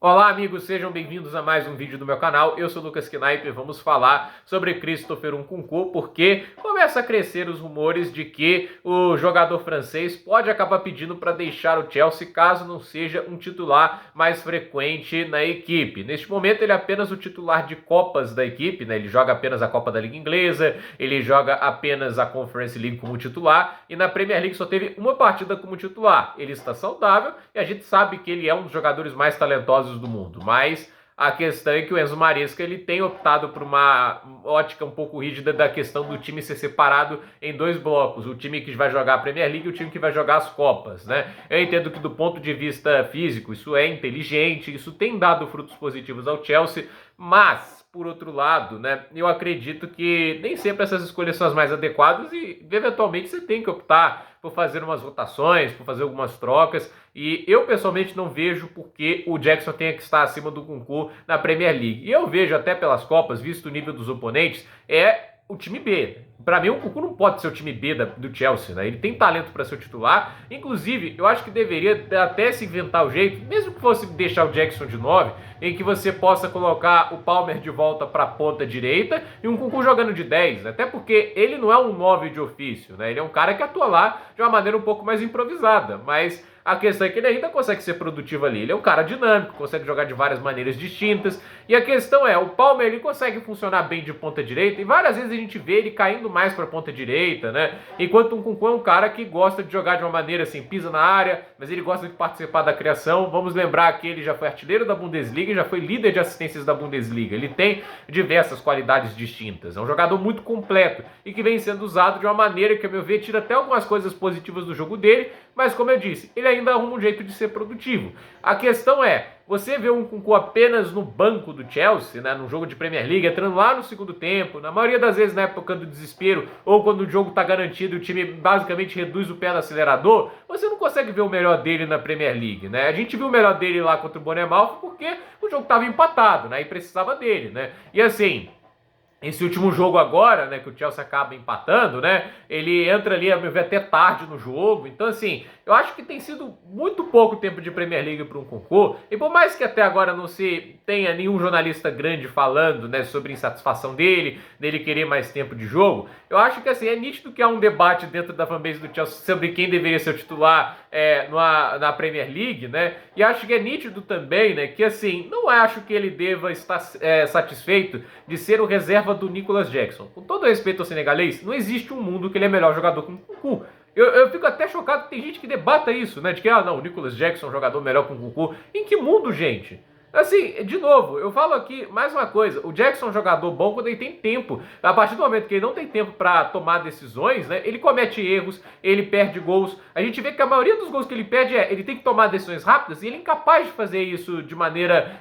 Olá amigos, sejam bem-vindos a mais um vídeo do meu canal. Eu sou o Lucas Knipe e vamos falar sobre Christopher Nkunku, porque começa a crescer os rumores de que o jogador francês pode acabar pedindo para deixar o Chelsea caso não seja um titular mais frequente na equipe. Neste momento ele é apenas o titular de Copas da equipe, né? Ele joga apenas a Copa da Liga Inglesa, ele joga apenas a Conference League como titular e na Premier League só teve uma partida como titular. Ele está saudável e a gente sabe que ele é um dos jogadores mais talentosos do mundo, mas a questão é que o Enzo Maresca ele tem optado por uma ótica um pouco rígida da questão do time ser separado em dois blocos, o time que vai jogar a Premier League e o time que vai jogar as Copas, né? Eu entendo que do ponto de vista físico isso é inteligente, isso tem dado frutos positivos ao Chelsea, mas por outro lado, né, eu acredito que nem sempre essas escolhas são as mais adequadas e eventualmente você tem que optar por fazer umas rotações, por fazer algumas trocas, e eu pessoalmente não vejo por que o Jackson tenha que estar acima do Nkunku na Premier League. E eu vejo até pelas Copas, visto o nível dos oponentes, é o time B. Para mim, o Nkunku não pode ser o time B do Chelsea, né? Ele tem talento para ser o titular. Inclusive, eu acho que deveria até se inventar o jeito, mesmo que fosse deixar o Jackson de 9, em que você possa colocar o Palmer de volta para a ponta direita e um Nkunku jogando de 10, até porque ele não é um 9 de ofício, né? Ele é um cara que atua lá de uma maneira um pouco mais improvisada, mas a questão é que ele ainda consegue ser produtivo ali. Ele é um cara dinâmico, consegue jogar de várias maneiras distintas. E a questão é, o Palmer ele consegue funcionar bem de ponta direita e várias vezes a gente vê ele caindo mais para ponta direita, né? Enquanto o Nkunku é um cara que gosta de jogar de uma maneira assim, pisa na área, mas ele gosta de participar da criação. Vamos lembrar que ele já foi artilheiro da Bundesliga e já foi líder de assistências da Bundesliga. Ele tem diversas qualidades distintas. É um jogador muito completo e que vem sendo usado de uma maneira que, a meu ver, tira até algumas coisas positivas do jogo dele, mas como eu disse, ele ainda arruma um jeito de ser produtivo. A questão é, você vê um Nkunku apenas no banco do Chelsea, né, no jogo de Premier League, entrando lá no segundo tempo, na maioria das vezes na época do desespero, ou quando o jogo está garantido e o time basicamente reduz o pé no acelerador, você não consegue ver o melhor dele na Premier League, né? A gente viu o melhor dele lá contra o Bournemouth porque o jogo estava empatado, né, e precisava dele, né? E assim, esse último jogo agora, né, que o Chelsea acaba empatando, né, ele entra ali, a meu ver, até tarde no jogo. Então, assim, eu acho que tem sido muito pouco tempo de Premier League para um Nkunku. E por mais que até agora não se tenha nenhum jornalista grande falando, né, sobre insatisfação dele querer mais tempo de jogo, eu acho que, assim, é nítido que há um debate dentro da fanbase do Chelsea sobre quem deveria ser o titular na Premier League, né, e acho que é nítido também, né, que, assim, não acho que ele deva estar satisfeito de ser o reserva do Nicolas Jackson. Com todo respeito ao senegalês, não existe um mundo que ele é melhor jogador que o Nkunku. Eu fico até chocado que tem gente que debata isso, né? De que, não, o Nicolas Jackson é um jogador melhor que o Nkunku. Em que mundo, gente? Assim, de novo, eu falo aqui mais uma coisa. O Jackson é um jogador bom quando ele tem tempo. A partir do momento que ele não tem tempo para tomar decisões, né? Ele comete erros, ele perde gols. A gente vê que a maioria dos gols que ele perde ele tem que tomar decisões rápidas e ele é incapaz de fazer isso de maneira,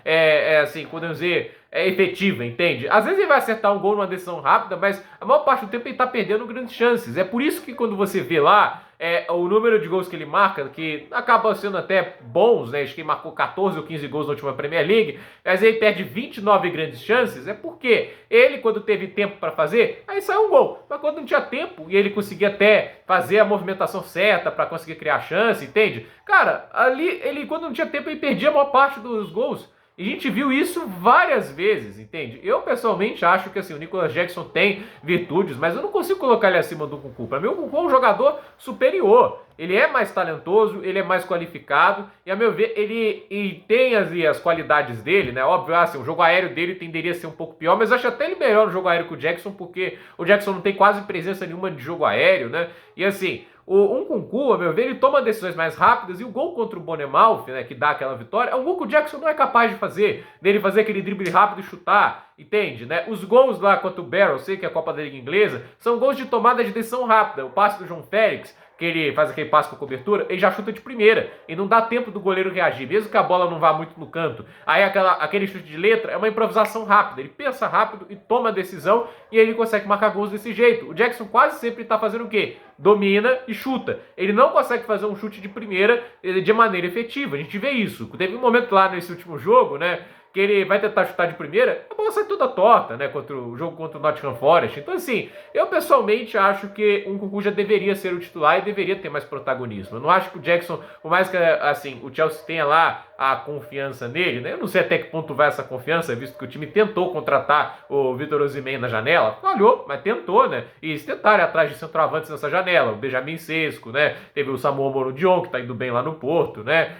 assim, podemos dizer, efetiva, entende? Às vezes ele vai acertar um gol numa decisão rápida, mas a maior parte do tempo ele tá perdendo grandes chances. É por isso que quando você vê lá o número de gols que ele marca, que acaba sendo até bons, né? Acho que ele marcou 14 ou 15 gols na última Premier League, mas ele perde 29 grandes chances, é porque ele, quando teve tempo para fazer, aí saiu um gol. Mas quando não tinha tempo e ele conseguia até fazer a movimentação certa para conseguir criar chance, entende? Cara, ali, ele quando não tinha tempo, ele perdia a maior parte dos gols. E a gente viu isso várias vezes, entende? Eu pessoalmente acho que assim, o Nicolas Jackson tem virtudes, mas eu não consigo colocar ele acima do Nkunku. Para mim, o Nkunku é um jogador superior. Ele é mais talentoso, ele é mais qualificado e, a meu ver, ele tem as qualidades dele, né? Óbvio, assim, o jogo aéreo dele tenderia a ser um pouco pior, mas eu acho até ele melhor no jogo aéreo que o Jackson, porque o Jackson não tem quase presença nenhuma de jogo aéreo, né? E assim, o Nkunku, a meu ver, ele toma decisões mais rápidas e o gol contra o Bournemouth, né, que dá aquela vitória, é um gol que o Jackson não é capaz de fazer, dele fazer aquele drible rápido e chutar, entende, né? Os gols lá contra o Barrow, sei que é a Copa da Liga Inglesa, são gols de tomada de decisão rápida. O passe do João Félix, que ele faz aquele passe com cobertura, ele já chuta de primeira e não dá tempo do goleiro reagir, mesmo que a bola não vá muito no canto. Aí aquele chute de letra é uma improvisação rápida, ele pensa rápido e toma a decisão e ele consegue marcar gols desse jeito. O Jackson quase sempre está fazendo o quê? Domina e chuta. Ele não consegue fazer um chute de primeira de maneira efetiva, a gente vê isso. Teve um momento lá nesse último jogo, né, que ele vai tentar chutar de primeira, a bola sai toda torta, né, contra o jogo contra o Nottingham Forest. Então, assim, eu pessoalmente acho que o Nkunku já deveria ser o titular e deveria ter mais protagonismo. Eu não acho que o Jackson, por mais que, assim, o Chelsea tenha lá a confiança nele, né? Eu não sei até que ponto vai essa confiança, visto que o time tentou contratar o Victor Osimhen na janela, falhou, mas tentou, né? E eles tentaram ir atrás de centroavantes nessa janela, o Benjamin Sesko, né? Teve o Samuel Morodion, que tá indo bem lá no Porto, né?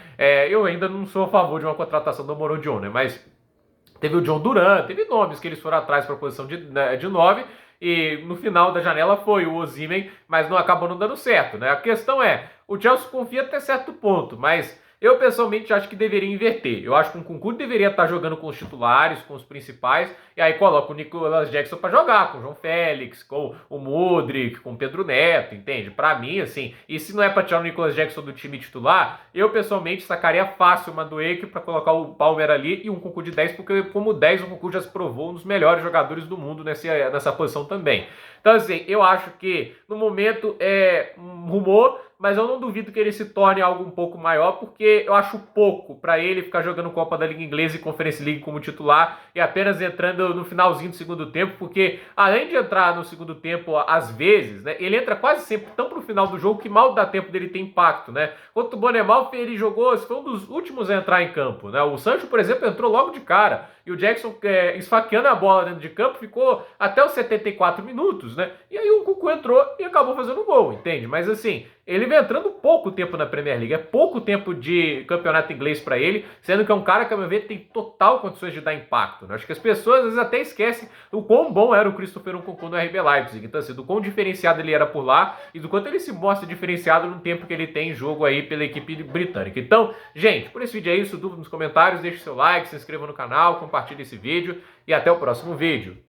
Eu ainda não sou a favor de uma contratação do Morodion, né? Mas teve o John Duran, teve nomes que eles foram atrás para a posição de 9, e no final da janela foi o Osimhen, mas não acabou não dando certo, né? A questão é, o Chelsea confia até certo ponto, mas eu pessoalmente acho que deveria inverter. Eu acho que o Nkunku deveria estar jogando com os titulares, com os principais, e aí coloca o Nicolas Jackson para jogar, com o João Félix, com o Mudryk, com o Pedro Neto, entende? Para mim, assim, e se não é para tirar o Nicolas Jackson do time titular, eu pessoalmente sacaria fácil o Madueke para colocar o Palmer ali e um Nkunku de 10, porque como 10 o Nkunku já se provou um dos melhores jogadores do mundo nessa posição também. Então, assim, eu acho que no momento é um rumor, mas eu não duvido que ele se torne algo um pouco maior, porque eu acho pouco para ele ficar jogando Copa da Liga Inglesa e Conference League como titular e apenas entrando no finalzinho do segundo tempo, porque além de entrar no segundo tempo às vezes, né, ele entra quase sempre tão pro final do jogo que mal dá tempo dele ter impacto, né? Quanto o Bournemouth, ele jogou, foi um dos últimos a entrar em campo, né? O Sancho, por exemplo, entrou logo de cara, e o Jackson esfaqueando a bola dentro de campo ficou até os 74 minutos, né? E aí o Nkunku entrou e acabou fazendo gol, entende? Mas assim, ele vem entrando pouco tempo na Premier League, é pouco tempo de campeonato inglês para ele, sendo que é um cara que, a meu ver, tem total condições de dar impacto, né? Acho que as pessoas às vezes até esquecem do quão bom era o Christopher Nkunku no RB Leipzig, então assim, do quão diferenciado ele era por lá e do quanto ele se mostra diferenciado no tempo que ele tem em jogo aí pela equipe britânica. Então, gente, por esse vídeo é isso, dúvida nos comentários, deixe seu like, se inscreva no canal, compartilhe esse vídeo e até o próximo vídeo.